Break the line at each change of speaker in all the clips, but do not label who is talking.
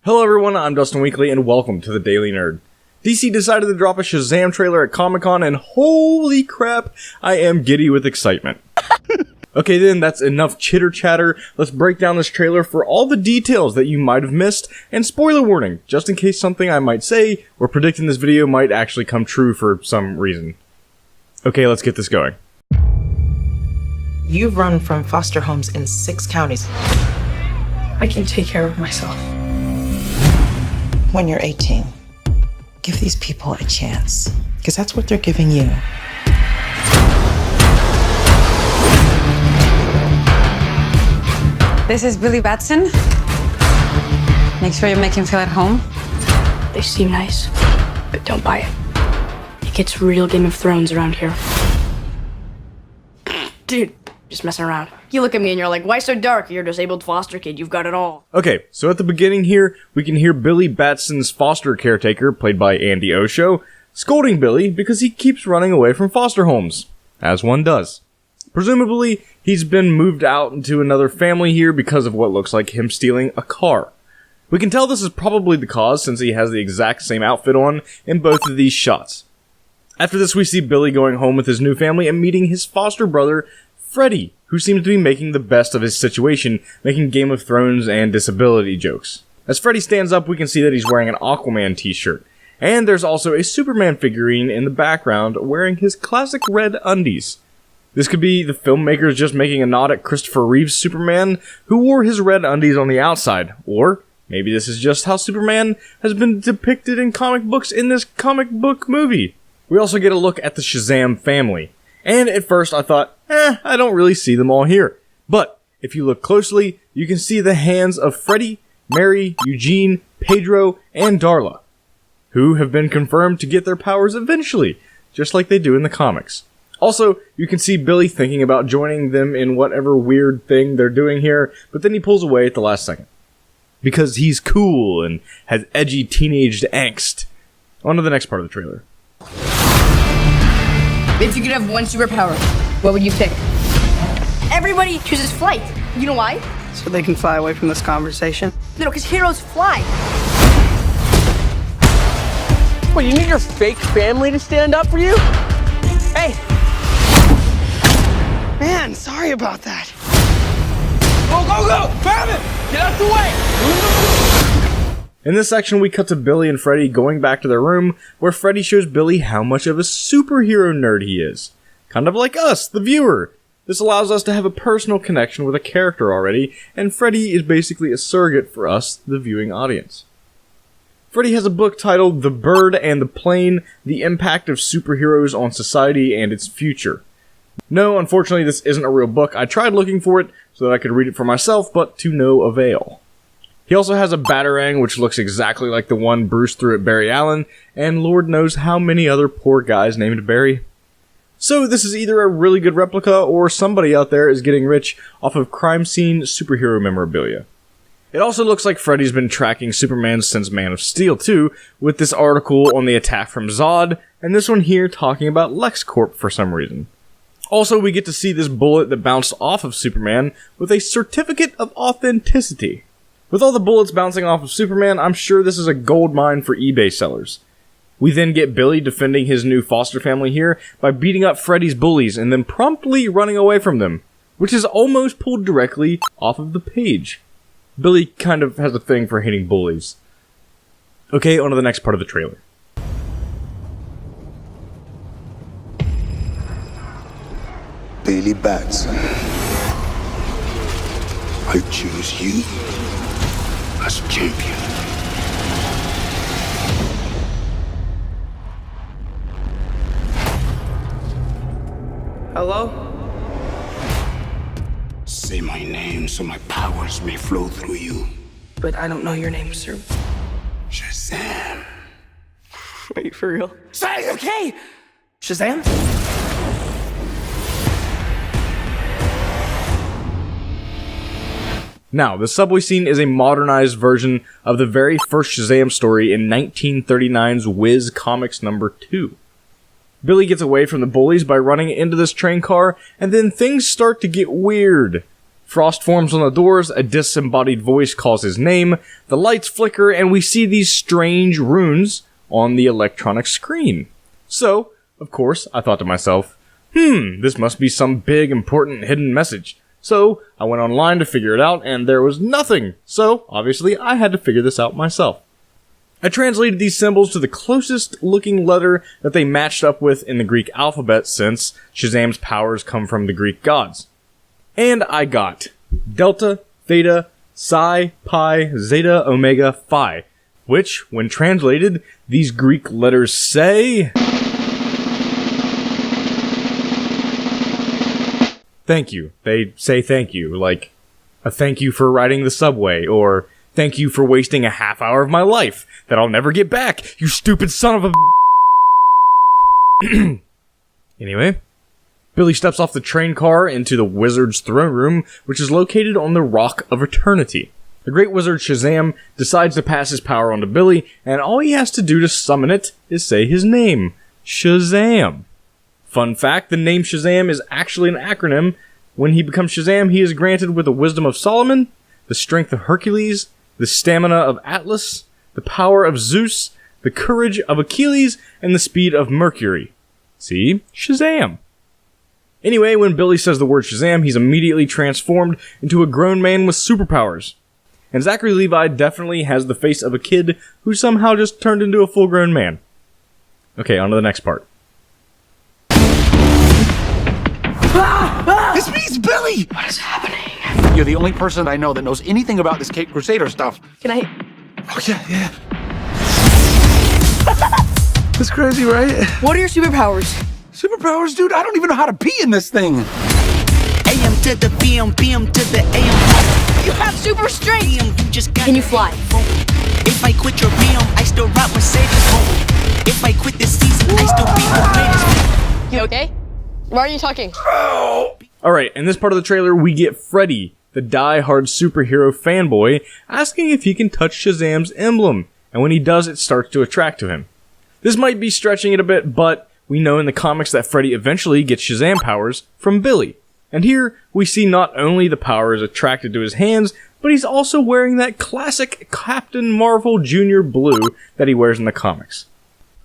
Hello everyone, I'm Dustin Weekly and welcome to the Daily Nerd. DC decided to drop a Shazam trailer at Comic-Con and holy crap, I am giddy with excitement. Okay then, that's enough chitter chatter. Let's break down this trailer for all the details that you might have missed, and spoiler warning, just in case something I might say or predict in this video might actually come true for some reason. Okay, let's get this going.
You've run from foster homes in 6 counties.
I can take care of myself.
When you're 18, give these people a chance, because that's what they're giving you.
This is Billy Batson. Make sure you make him feel at home.
They seem nice, but don't buy it. It gets real Game of Thrones around here. Dude, just messing around. You look at me and you're like, why so dark? You're a disabled foster kid, you've got it all.
Okay, so at the beginning here, we can hear Billy Batson's foster caretaker, played by Andy Osho, scolding Billy because he keeps running away from foster homes, as one does. Presumably, he's been moved out into another family here because of what looks like him stealing a car. We can tell this is probably the cause since he has the exact same outfit on in both of these shots. After this, we see Billy going home with his new family and meeting his foster brother, Freddy, who seems to be making the best of his situation, making Game of Thrones and disability jokes. As Freddy stands up, we can see that he's wearing an Aquaman t-shirt. And there's also a Superman figurine in the background wearing his classic red undies. This could be the filmmakers just making a nod at Christopher Reeve's Superman, who wore his red undies on the outside. Or maybe this is just how Superman has been depicted in comic books in this comic book movie. We also get a look at the Shazam family. And at first I thought, I don't really see them all here. But if you look closely, you can see the hands of Freddy, Mary, Eugene, Pedro, and Darla, who have been confirmed to get their powers eventually, just like they do in the comics. Also, you can see Billy thinking about joining them in whatever weird thing they're doing here, but then he pulls away at the last second. Because he's cool and has edgy teenage angst. On to the next part of the trailer.
If you could have one superpower, what would you pick?
Everybody chooses flight. You know why?
So they can fly away from this conversation?
No, because heroes fly.
What, you need your fake family to stand up for you? Hey! Man, sorry about that. Go, go, go! Grab it! Get out the way!
In this section, we cut to Billy and Freddy going back to their room, where Freddy shows Billy how much of a superhero nerd he is. Kind of like us, the viewer. This allows us to have a personal connection with a character already, and Freddy is basically a surrogate for us, the viewing audience. Freddy has a book titled The Bird and the Plane, The Impact of Superheroes on Society and Its Future. No, unfortunately this isn't a real book. I tried looking for it so that I could read it for myself, but to no avail. He also has a Batarang which looks exactly like the one Bruce threw at Barry Allen, and Lord knows how many other poor guys named Barry. So this is either a really good replica or somebody out there is getting rich off of crime scene superhero memorabilia. It also looks like Freddy's been tracking Superman since Man of Steel 2, with this article on the attack from Zod, and this one here talking about LexCorp for some reason. Also, we get to see this bullet that bounced off of Superman with a certificate of authenticity. With all the bullets bouncing off of Superman, I'm sure this is a gold mine for eBay sellers. We then get Billy defending his new foster family here by beating up Freddy's bullies and then promptly running away from them, which is almost pulled directly off of the page. Billy kind of has a thing for hating bullies. Okay, on to the next part of the trailer.
Billy Batson, I choose you as champion.
Hello?
Say my name so my powers may flow through you.
But I don't know your name, sir.
Shazam.
Are you for real? Say, okay! Shazam?
Now, the subway scene is a modernized version of the very first Shazam story in 1939's Whiz Comics number 2. Billy gets away from the bullies by running into this train car, and then things start to get weird. Frost forms on the doors, a disembodied voice calls his name, the lights flicker, and we see these strange runes on the electronic screen. So, of course, I thought to myself, this must be some big, important, hidden message. So, I went online to figure it out, and there was nothing. So, obviously, I had to figure this out myself. I translated these symbols to the closest looking letter that they matched up with in the Greek alphabet, since Shazam's powers come from the Greek gods. And I got Delta, Theta, Psi, Pi, Zeta, Omega, Phi, which, when translated, these Greek letters say... Thank you. They say thank you, like a thank you for riding the subway, or thank you for wasting a half hour of my life that I'll never get back, you stupid son of a... Anyway, Billy steps off the train car into the wizard's throne room, which is located on the Rock of Eternity. The great wizard Shazam decides to pass his power on to Billy, and all he has to do to summon it is say his name, Shazam. Fun fact, the name Shazam is actually an acronym. When he becomes Shazam, he is granted with the wisdom of Solomon, the strength of Hercules, the stamina of Atlas, the power of Zeus, the courage of Achilles, and the speed of Mercury. See? Shazam. Anyway, when Billy says the word Shazam, he's immediately transformed into a grown man with superpowers. And Zachary Levi definitely has the face of a kid who somehow just turned into a full-grown man. Okay, on to the next part.
This means Billy!
What is happening?
You're the only person I know that knows anything about this Cape Crusader stuff.
Can I...
Oh, yeah. That's crazy, right?
What are your superpowers?
Superpowers, dude? I don't even know how to pee in this thing.
AM to the PM, PM to the AM.
You have super strength!
You just got
Can you fly?
If I quit your PM, I still rock Mercedes. If I quit this season, I still be the greatest.
You okay? Why are you talking?
Alright, in this part of the trailer, we get Freddy, the die-hard superhero fanboy, asking if he can touch Shazam's emblem, and when he does, it starts to attract to him. This might be stretching it a bit, but we know in the comics that Freddy eventually gets Shazam powers from Billy. And here, we see not only the powers attracted to his hands, but he's also wearing that classic Captain Marvel Jr. blue that he wears in the comics.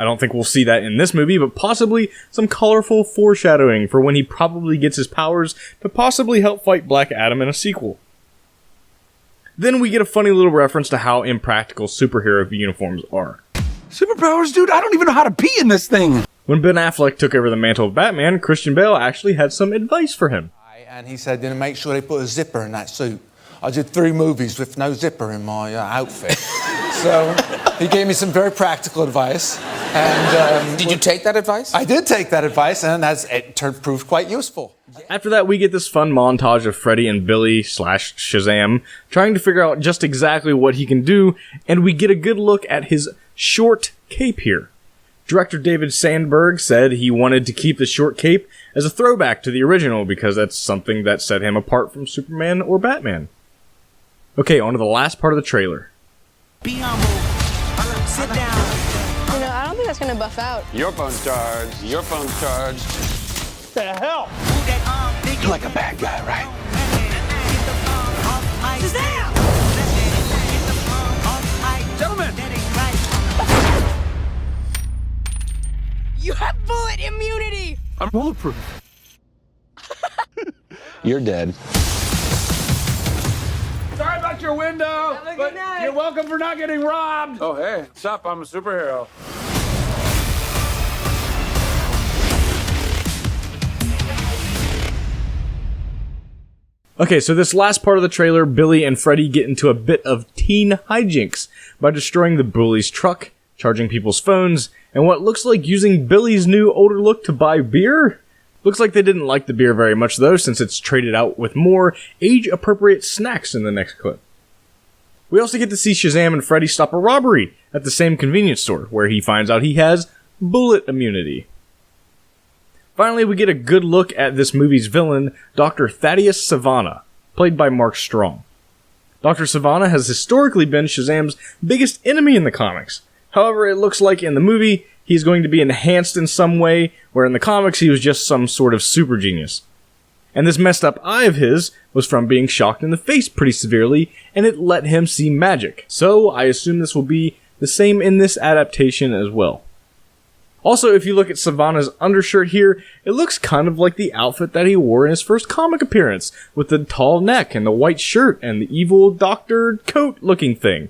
I don't think we'll see that in this movie, but possibly some colorful foreshadowing for when he probably gets his powers to possibly help fight Black Adam in a sequel. Then we get a funny little reference to how impractical superhero uniforms are.
Superpowers, dude? I don't even know how to pee in this thing.
When Ben Affleck took over the mantle of Batman, Christian Bale actually had some advice for him.
And he said, make sure they put a zipper in that suit. I did 3 movies with no zipper in my outfit. So he gave me some very practical advice. And did you take that advice? I did take that advice, and it proved quite useful.
After that, we get this fun montage of Freddy and Billy / Shazam trying to figure out just exactly what he can do, and we get a good look at his short cape here. Director David Sandberg said he wanted to keep the short cape as a throwback to the original because that's something that set him apart from Superman or Batman. Okay, on to the last part of the trailer.
Be humble. Sit down.
You know, I don't think that's gonna buff out.
Your phone's charged. Your phone's charged.
The hell?
You're like a bad guy, right?
Gentlemen!
You have bullet immunity!
I'm bulletproof.
You're dead.
Sorry about your window, but you're welcome for not getting robbed. Oh, hey, what's up? I'm a superhero.
Okay, so this last part of the trailer, Billy and Freddy get into a bit of teen hijinks by destroying the bully's truck, charging people's phones, and what looks like using Billy's new older look to buy beer? Looks like they didn't like the beer very much though, since it's traded out with more age-appropriate snacks in the next clip. We also get to see Shazam and Freddy stop a robbery at the same convenience store, where he finds out he has bullet immunity. Finally, we get a good look at this movie's villain, Dr. Thaddeus Sivana, played by Mark Strong. Dr. Sivana has historically been Shazam's biggest enemy in the comics. However, it looks like in the movie, he's going to be enhanced in some way, where in the comics he was just some sort of super genius. And this messed up eye of his was from being shocked in the face pretty severely, and it let him see magic. So I assume this will be the same in this adaptation as well. Also, if you look at Savannah's undershirt here, it looks kind of like the outfit that he wore in his first comic appearance, with the tall neck and the white shirt and the evil doctor coat looking thing.